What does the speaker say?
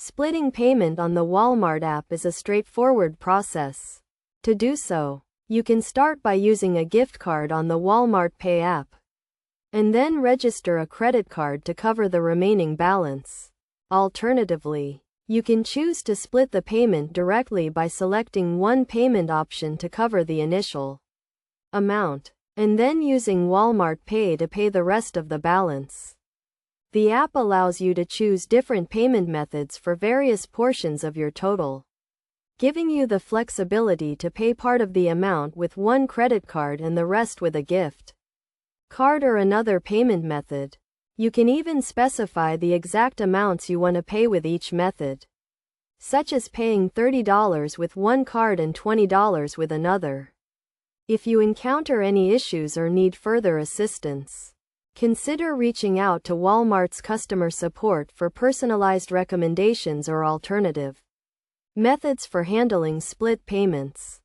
Splitting payment on the Walmart app is a straightforward process. To do so, you can start by using a gift card on the Walmart Pay app, and then register a credit card to cover the remaining balance. Alternatively, you can choose to split the payment directly by selecting one payment option to cover the initial amount, and then using Walmart Pay to pay the rest of the balance. The app allows you to choose different payment methods for various portions of your total, giving you the flexibility to pay part of the amount with one credit card and the rest with a gift card or another payment method. You can even specify the exact amounts you want to pay with each method, such as paying $30 with one card and $20 with another. If you encounter any issues or need further assistance, consider reaching out to Walmart's customer support for personalized recommendations or alternative methods for handling split payments.